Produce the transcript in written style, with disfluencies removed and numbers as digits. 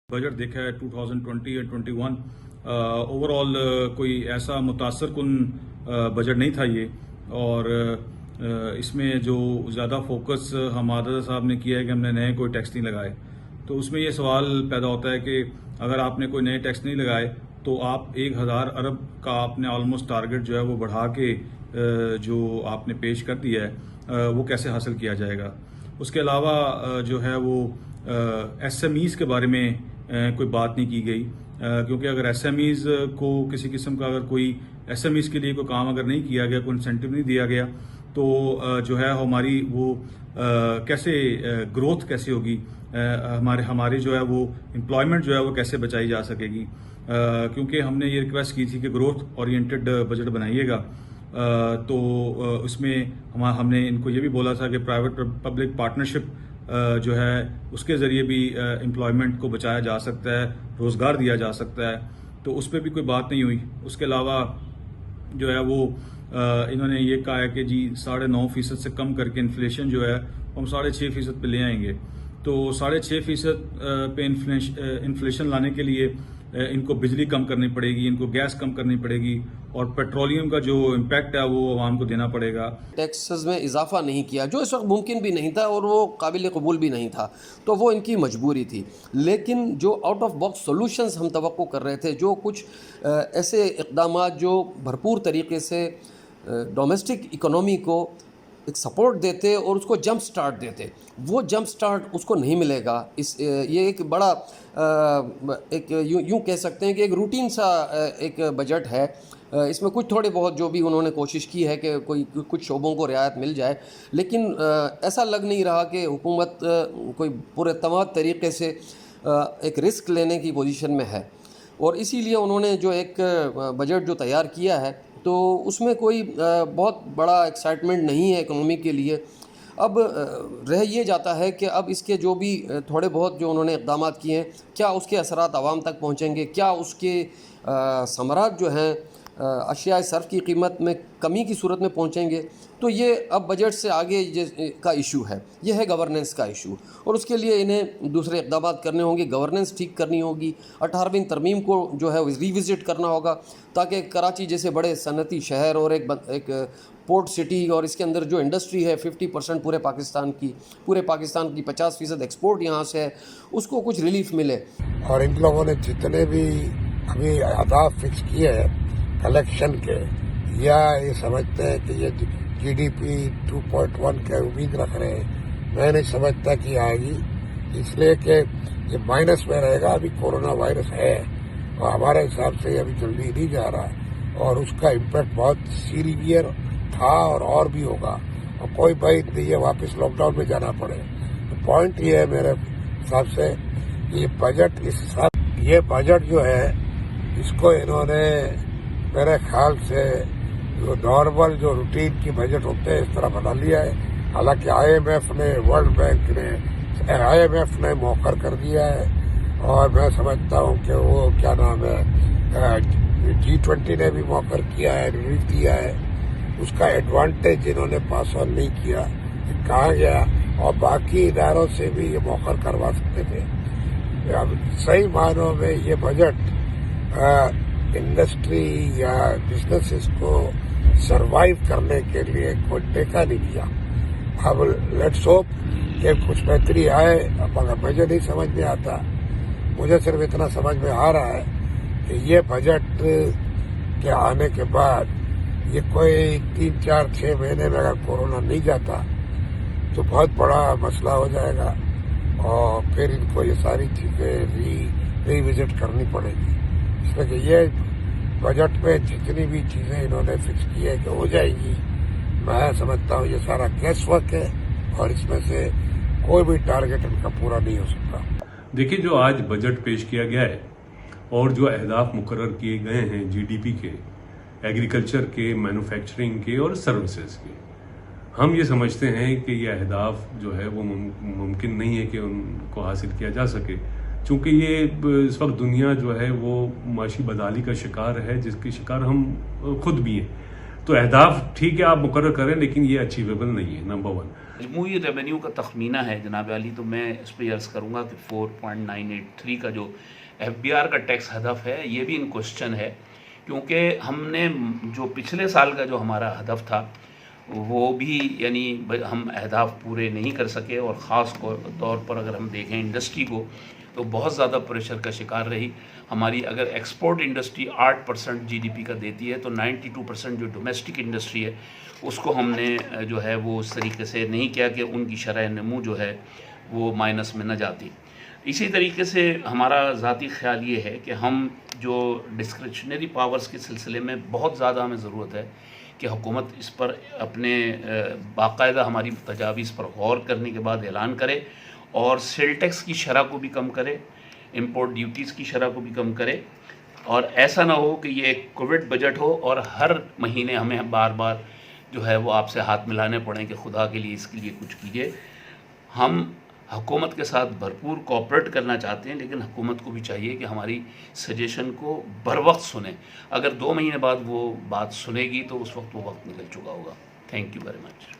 Budget देखा है 2020 और 21 ओवरऑल कोई ऐसा मुतासर कुन बजट नहीं था ये। और इसमें जो ज़्यादा फोकस हम आदर साहब ने किया है कि हमने नए कोई टैक्स नहीं लगाए, तो उसमें ये सवाल पैदा होता है कि अगर आपने कोई नए टैक्स नहीं लगाए तो आप 1000 अरब का आपने ऑलमोस्ट टारगेट जो है वो बढ़ा के जो आपने पेश कर दिया है वो कैसे हासिल किया जाएगा। उसके अलावा जो है वो एसएमईज़ के बारे में कोई बात नहीं की गई, क्योंकि अगर एसएमईज़ को किसी किस्म का अगर कोई एसएमईज़ के लिए कोई काम अगर नहीं किया गया, कोई इंसेंटिव नहीं दिया गया, तो जो है हमारी वो कैसे ग्रोथ कैसे होगी, हमारी जो है वो एम्प्लॉयमेंट जो है वो कैसे बचाई जा सकेगी। क्योंकि हमने ये रिक्वेस्ट की थी कि ग्रोथ ओरिएंटेड बजट बनाइएगा, तो उसमें हमने इनको ये भी बोला था कि प्राइवेट पब्लिक पार्टनरशिप जो है उसके ज़रिए भी एम्प्लॉयमेंट को बचाया जा सकता है, रोज़गार दिया जा सकता है, तो उस पर भी कोई बात नहीं हुई। उसके अलावा जो है वो इन्होंने ये कहा है कि जी 9.5% से कम करके इन्फ्लेशन जो है हम 6.5% पे ले आएंगे। तो 6.5% पे इन्फ्लेशन लाने के लिए इनको बिजली कम करनी पड़ेगी, इनको गैस कम करनी पड़ेगी, और पेट्रोलियम का जो इम्पैक्ट है वो आवाम को देना पड़ेगा। टैक्सेस में इजाफा नहीं किया, जो इस वक्त मुमकिन भी नहीं था और वो काबिल कबूल भी नहीं था, तो वो इनकी मजबूरी थी। लेकिन जो आउट ऑफ बॉक्स सॉल्यूशंस हम तवक्को कर रहे थे, जो कुछ ऐसे इक़दाम जो भरपूर तरीके से डोमेस्टिक इकोनॉमी को एक सपोर्ट देते और उसको जंप स्टार्ट देते, वो जंप स्टार्ट उसको नहीं मिलेगा। ये एक बड़ा एक यूँ कह सकते हैं कि एक रूटीन सा एक बजट है। इसमें कुछ थोड़े बहुत जो भी उन्होंने कोशिश की है कि कोई कुछ शोबों को रियायत मिल जाए, लेकिन ऐसा लग नहीं रहा कि हुकूमत कोई पूरे तमाम तरीके से एक रिस्क लेने की पोजीशन में है। और इसीलिए उन्होंने जो एक बजट जो तैयार किया है, तो उसमें कोई बहुत बड़ा एक्साइटमेंट नहीं है इकोनॉमी के लिए। अब रह ये जाता है कि अब इसके जो भी थोड़े बहुत जो उन्होंने इक़दाम किए हैं, क्या उसके असरात आवाम तक पहुँचेंगे, क्या उसके समरात जो हैं अशिया सर्फ की कीमत में कमी की सूरत में पहुँचेंगे। तो ये अब बजट से आगे का इशू है, ये है गवर्नेंस का इशू, और उसके लिए इन्हें दूसरे इक़दाम करने होंगे। गवर्नेंस ठीक करनी होगी, 18वीं तरमीम को जो है रिविज़िट करना होगा, ताकि कराची जैसे बड़े सनती शहर और एक पोर्ट सिटी, और इसके अंदर जो इंडस्ट्री है 50% पूरे पाकिस्तान की 50% एक्सपोर्ट यहाँ से है, उसको कुछ रिलीफ मिले। और इन लोगों ने जितने भी अभी अहदाफ फिक्स किए हैं कलेक्शन के, या ये समझते हैं कि ये जीडीपी 2.1 के उम्मीद रख रहे हैं, मैं नहीं समझता कि आएगी, इसलिए कि ये माइनस में रहेगा। अभी कोरोना वायरस है और हमारे हिसाब से अभी जल्दी नहीं जा रहा है, और उसका इम्पैक्ट बहुत सीवियर था और भी होगा, और कोई बात नहीं है वापस लॉकडाउन में जाना पड़े। तो पॉइंट ये है मेरे हिसाब से, ये बजट जो है इसको इन्होंने मेरे ख्याल से जो नॉर्मल जो रूटीन की बजट होते हैं इस तरह बना लिया है। हालांकि आईएमएफ ने, वर्ल्ड बैंक ने, आईएमएफ ने मौखर कर दिया है, और मैं समझता हूँ कि वो क्या नाम है G20 ने भी मौखर किया है, रिलीफ दिया है। उसका एडवांटेज इन्होंने पास ऑन नहीं किया, कहा गया, और बाकी इदारों से भी ये मौखर करवा सकते थे। अब सही मायनों में ये बजट इंडस्ट्री या बिजनेसेस को सरवाइव करने के लिए कोई टेका नहीं दिया। अब लेट्स होप कि कुछ बेहतरी आए, मगर मुझे नहीं समझ में आता। मुझे सिर्फ इतना समझ में आ रहा है कि ये बजट के आने के बाद ये कोई 3, 4, 6 महीने में अगर कोरोना नहीं जाता तो बहुत बड़ा मसला हो जाएगा, और फिर इनको ये सारी चीज़ें रिविजिट करनी पड़ेगी। इसमें कि ये बजट में जितनी भी चीज़ें इन्होंने फिक्स की है कि हो जाएगी, मैं समझता हूँ ये सारा गैस वर्क है, और इसमें से कोई भी टारगेट इनका पूरा नहीं हो सकता। देखिए, जो आज बजट पेश किया गया है और जो अहदाफ मुकर्रर किए गए हैं जीडीपी के, एग्रीकल्चर के, मैन्युफैक्चरिंग के और सर्विसेज के, हम ये समझते हैं कि ये अहदाफ जो है वो मुमकिन नहीं है कि उनको हासिल किया जा सके, चूँकि ये इस वक्त दुनिया जो है वो माशी बदहाली का शिकार है, जिसके शिकार हम खुद भी हैं। تو اہداف ٹھیک ہے آپ مقرر کریں لیکن یہ اچیویبل نہیں ہے. نمبر 1. مجموعی ریونیو کا تخمینہ ہے جناب علی، تو میں اس پہ عرض کروں گا کہ 4.983 کا جو FBR کا ٹیکس ہدف ہے یہ بھی ان کوشچن ہے، کیونکہ ہم نے جو پچھلے سال کا جو ہمارا ہدف تھا وہ بھی یعنی ہم اہداف پورے نہیں کر سکے، اور خاص طور پر اگر ہم دیکھیں انڈسٹری کو تو بہت زیادہ پریشر کا شکار رہی. ہماری اگر ایکسپورٹ انڈسٹری 8% GDP کا دیتی ہے تو 92% جو ڈومیسٹک انڈسٹری ہے اس کو ہم نے جو ہے وہ اس طریقے سے نہیں کیا کہ ان کی شرح نمو جو ہے وہ مائنس میں نہ جاتی. اسی طریقے سے ہمارا ذاتی خیال یہ ہے کہ ہم جو ڈسکریشنری پاورز کے سلسلے میں بہت زیادہ ہمیں ضرورت ہے کہ حکومت اس پر اپنے باقاعدہ ہماری تجاویز پر غور کرنے کے بعد اعلان کرے اور سیل ٹیکس کی شرح کو بھی کم کرے، امپورٹ ڈیوٹیز کی شرح کو بھی کم کرے، اور ایسا نہ ہو کہ یہ ایک کووڈ بجٹ ہو اور ہر مہینے ہمیں بار بار جو ہے وہ آپ سے ہاتھ ملانے پڑیں کہ خدا کے لیے اس کے لیے کچھ کیجیے. ہم حکومت کے ساتھ بھرپور کوآپریٹ کرنا چاہتے ہیں، لیکن حکومت کو بھی چاہیے کہ ہماری سجیشن کو بر وقت سنیں. اگر 2 مہینے بعد وہ بات سنے گی تو اس وقت وہ وقت نکل چکا ہوگا. Thank you very much.